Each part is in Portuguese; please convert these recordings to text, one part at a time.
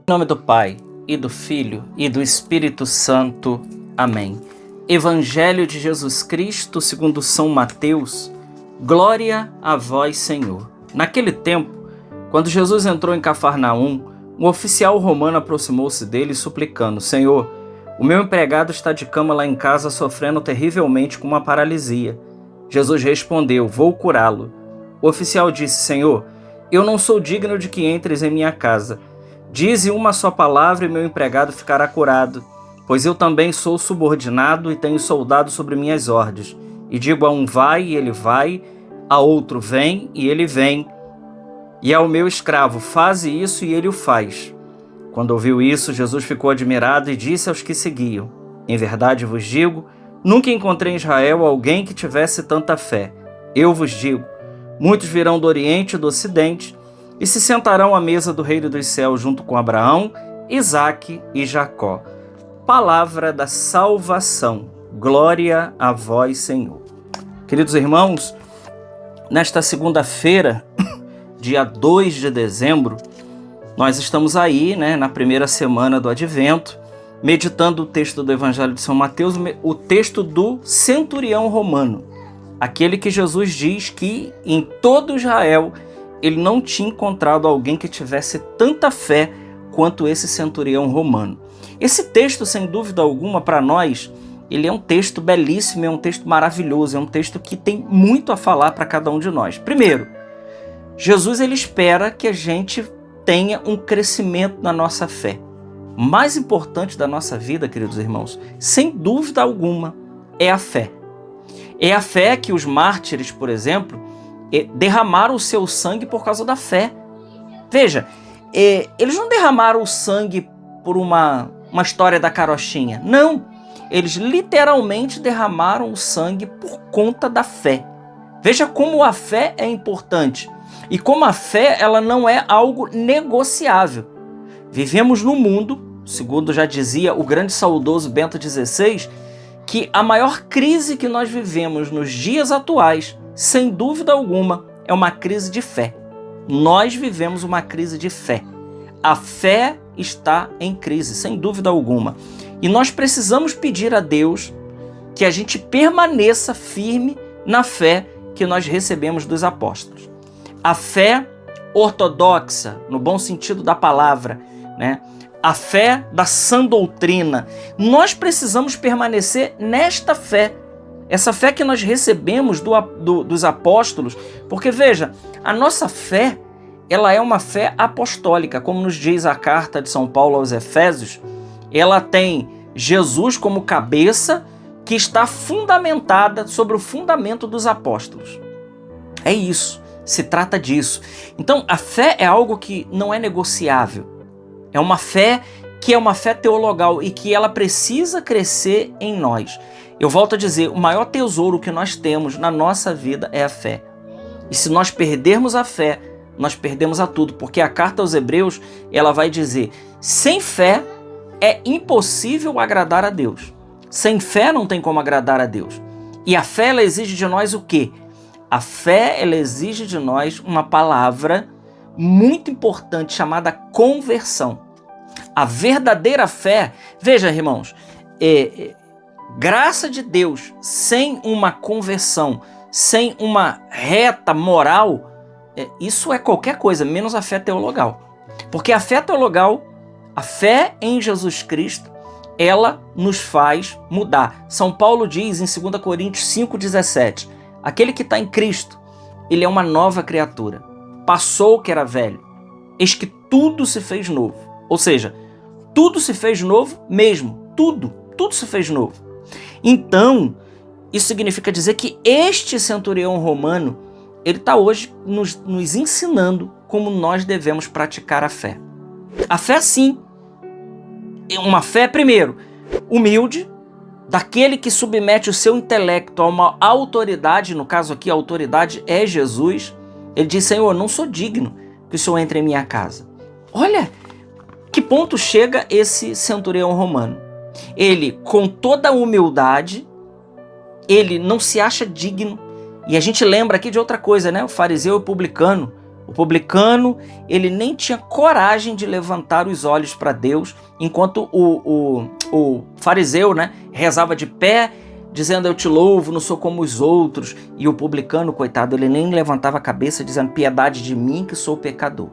Em nome do Pai, e do Filho, e do Espírito Santo. Amém. Evangelho de Jesus Cristo, segundo São Mateus. Glória a vós, Senhor. Naquele tempo, quando Jesus entrou em Cafarnaum, um oficial romano aproximou-se dele, suplicando: Senhor, o meu empregado está de cama lá em casa, sofrendo terrivelmente com uma paralisia. Jesus respondeu: Vou curá-lo. O oficial disse: Senhor, eu não sou digno de que entres em minha casa. Dize uma só palavra e meu empregado ficará curado, pois eu também sou subordinado e tenho soldados sobre minhas ordens. E digo a um vai e ele vai, a outro vem e ele vem, e ao meu escravo faze isso e ele o faz. Quando ouviu isso, Jesus ficou admirado e disse aos que seguiam: Em verdade vos digo, nunca encontrei em Israel alguém que tivesse tanta fé. Eu vos digo, muitos virão do Oriente e do Ocidente e se sentarão à mesa do reino dos céus junto com Abraão, Isaque e Jacó. Palavra da salvação. Glória a vós, Senhor. Queridos irmãos, nesta segunda-feira, dia 2 de dezembro, nós estamos aí, na primeira semana do Advento, meditando o texto do Evangelho de São Mateus, o texto do centurião romano, aquele que Jesus diz que em todo Israel ele não tinha encontrado alguém que tivesse tanta fé quanto esse centurião romano. Esse texto, sem dúvida alguma, para nós, ele é um texto belíssimo, é um texto maravilhoso, é um texto que tem muito a falar para cada um de nós. Primeiro, Jesus ele espera que a gente tenha um crescimento na nossa fé. O mais importante da nossa vida, queridos irmãos, sem dúvida alguma, é a fé. É a fé que os mártires, por exemplo, derramaram o seu sangue por causa da fé. Veja, eles não derramaram o sangue por uma história da carochinha. Não, eles literalmente derramaram o sangue por conta da fé. Veja como a fé é importante e como a fé ela não é algo negociável. Vivemos num mundo, segundo já dizia o grande saudoso Bento XVI, que a maior crise que nós vivemos nos dias atuais, sem dúvida alguma, é uma crise de fé. Nós vivemos uma crise de fé. A fé está em crise, sem dúvida alguma. E nós precisamos pedir a Deus que a gente permaneça firme na fé que nós recebemos dos apóstolos. A fé ortodoxa, no bom sentido da palavra, a fé da sã doutrina. Nós precisamos permanecer nesta fé. Essa fé que nós recebemos dos apóstolos, porque veja, a nossa fé, ela é uma fé apostólica, como nos diz a carta de São Paulo aos Efésios, ela tem Jesus como cabeça que está fundamentada sobre o fundamento dos apóstolos. É isso, se trata disso. Então a fé é algo que não é negociável, é uma fé que é uma fé teologal e que ela precisa crescer em nós. Eu volto a dizer, o maior tesouro que nós temos na nossa vida é a fé. E se nós perdermos a fé, nós perdemos a tudo, porque a carta aos Hebreus, ela vai dizer, sem fé é impossível agradar a Deus. Sem fé não tem como agradar a Deus. E a fé, ela exige de nós o quê? A fé, ela exige de nós uma palavra muito importante chamada conversão. A verdadeira fé, veja, irmãos, graça de Deus sem uma conversão, sem uma reta moral, isso é qualquer coisa, menos a fé teologal. Porque a fé teologal, a fé em Jesus Cristo, ela nos faz mudar. São Paulo diz em 2 Coríntios 5,17, aquele que está em Cristo, ele é uma nova criatura. Passou o que era velho, eis que tudo se fez novo. Ou seja, tudo se fez novo mesmo, tudo se fez novo. Então, isso significa dizer que este centurião romano, ele está hoje nos ensinando como nós devemos praticar a fé. A fé, sim, é uma fé, primeiro, humilde, daquele que submete o seu intelecto a uma autoridade, no caso aqui a autoridade é Jesus. Ele diz, Senhor, não sou digno que o Senhor entre em minha casa. Olha, que ponto chega esse centurião romano. Ele, com toda a humildade, ele não se acha digno. E a gente lembra aqui de outra coisa, o fariseu e o publicano. O publicano, ele nem tinha coragem de levantar os olhos para Deus, enquanto o fariseu, né, rezava de pé, dizendo: eu te louvo, não sou como os outros. E o publicano, coitado, ele nem levantava a cabeça, dizendo: piedade de mim que sou pecador.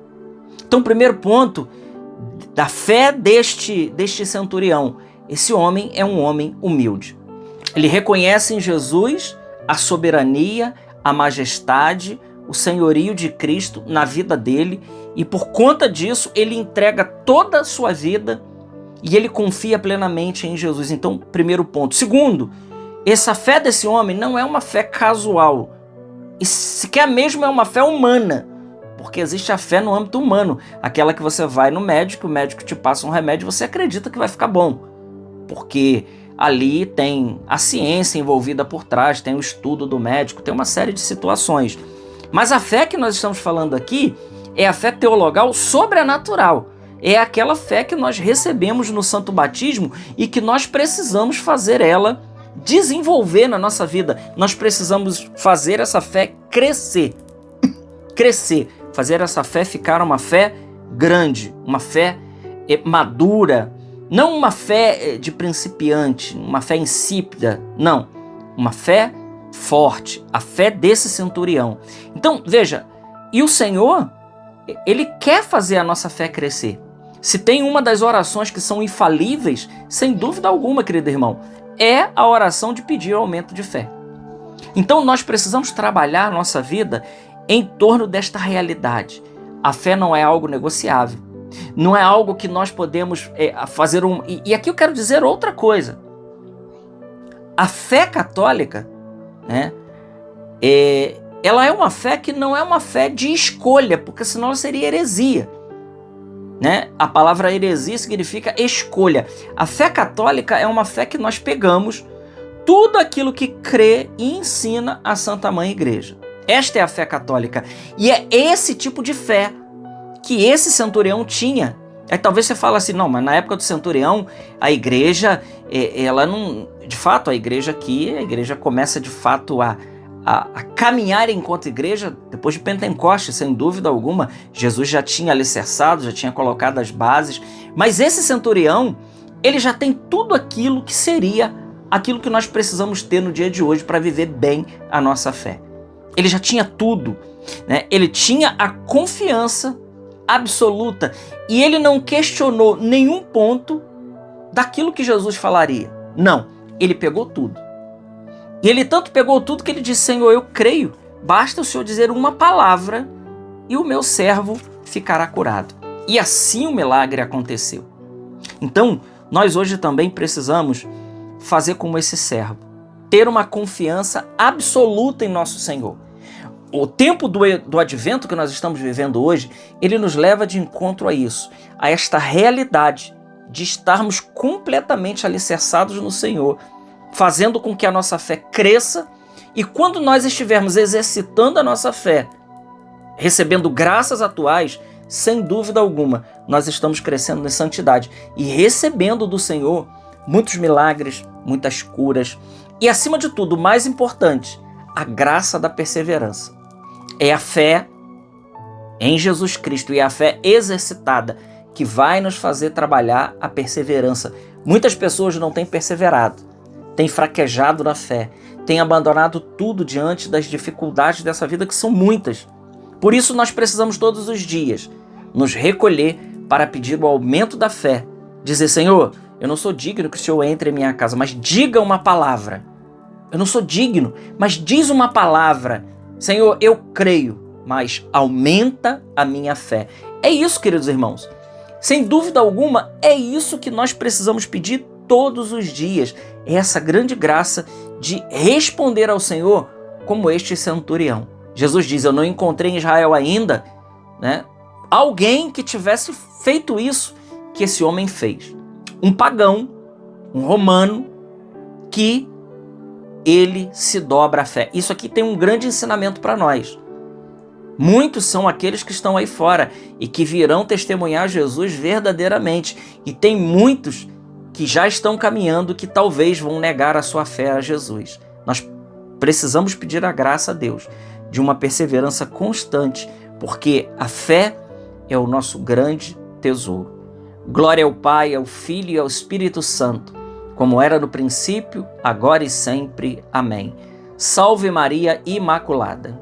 Então, o primeiro ponto da fé deste centurião: esse homem é um homem humilde. Ele reconhece em Jesus a soberania, a majestade, o senhorio de Cristo na vida dele, e por conta disso ele entrega toda a sua vida e ele confia plenamente em Jesus. Então, primeiro ponto. Segundo, essa fé desse homem não é uma fé casual, e sequer mesmo é uma fé humana, porque existe a fé no âmbito humano, aquela que você vai no médico, o médico te passa um remédio e você acredita que vai ficar bom, porque ali tem a ciência envolvida por trás, tem o estudo do médico, tem uma série de situações. Mas a fé que nós estamos falando aqui é a fé teologal sobrenatural. É aquela fé que nós recebemos no santo batismo e que nós precisamos fazer ela desenvolver na nossa vida. Nós precisamos fazer essa fé crescer. Crescer. Fazer essa fé ficar uma fé grande, uma fé madura. Não uma fé de principiante, uma fé insípida. Não. Uma fé forte, a fé desse centurião. Então, veja, e o Senhor, Ele quer fazer a nossa fé crescer. Se tem uma das orações que são infalíveis, sem dúvida alguma, querido irmão, é a oração de pedir aumento de fé. Então, nós precisamos trabalhar a nossa vida em torno desta realidade. A fé não é algo negociável. Não é algo que nós podemos fazer um... E aqui eu quero dizer outra coisa. A fé católica, né, ela é uma fé que não é uma fé de escolha, porque senão ela seria heresia, né? A palavra heresia significa escolha. A fé católica é uma fé que nós pegamos tudo aquilo que crê e ensina a Santa Mãe Igreja. Esta é a fé católica, e é esse tipo de fé que esse centurião tinha. Aí talvez você fale assim: não, mas na época do centurião a igreja, ela não... De fato, a igreja começa de fato a caminhar enquanto igreja depois de Pentecostes, sem dúvida alguma. Jesus já tinha alicerçado, já tinha colocado as bases, mas esse centurião, ele já tem tudo aquilo que seria aquilo que nós precisamos ter no dia de hoje para viver bem a nossa fé. Ele já tinha tudo, né? Ele tinha a confiança absoluta e ele não questionou nenhum ponto daquilo que Jesus falaria. Não, ele pegou tudo. E ele tanto pegou tudo que ele disse: Senhor, eu creio, basta o Senhor dizer uma palavra e o meu servo ficará curado. E assim o milagre aconteceu. Então, nós hoje também precisamos fazer como esse servo, ter uma confiança absoluta em nosso Senhor. O tempo do advento que nós estamos vivendo hoje, ele nos leva de encontro a isso, a esta realidade de estarmos completamente alicerçados no Senhor, fazendo com que a nossa fé cresça, e quando nós estivermos exercitando a nossa fé, recebendo graças atuais, sem dúvida alguma, nós estamos crescendo em santidade e recebendo do Senhor muitos milagres, muitas curas e, acima de tudo, o mais importante, a graça da perseverança. É a fé em Jesus Cristo e a fé exercitada que vai nos fazer trabalhar a perseverança. Muitas pessoas não têm perseverado, têm fraquejado na fé, têm abandonado tudo diante das dificuldades dessa vida, que são muitas. Por isso nós precisamos todos os dias nos recolher para pedir o aumento da fé. Dizer: Senhor, eu não sou digno que o Senhor entre em minha casa, mas diga uma palavra. Eu não sou digno, mas diz uma palavra. Senhor, eu creio, mas aumenta a minha fé. É isso, queridos irmãos. Sem dúvida alguma, é isso que nós precisamos pedir todos os dias. É essa grande graça de responder ao Senhor como este centurião. Jesus diz: eu não encontrei em Israel ainda, né, alguém que tivesse feito isso que esse homem fez. Um pagão, um romano, que ele se dobra à fé. Isso aqui tem um grande ensinamento para nós. Muitos são aqueles que estão aí fora e que virão testemunhar Jesus verdadeiramente. E tem muitos que já estão caminhando que talvez vão negar a sua fé a Jesus. Nós precisamos pedir a graça a Deus de uma perseverança constante, porque a fé é o nosso grande tesouro. Glória ao Pai, ao Filho e ao Espírito Santo, como era no princípio, agora e sempre. Amém. Salve Maria Imaculada.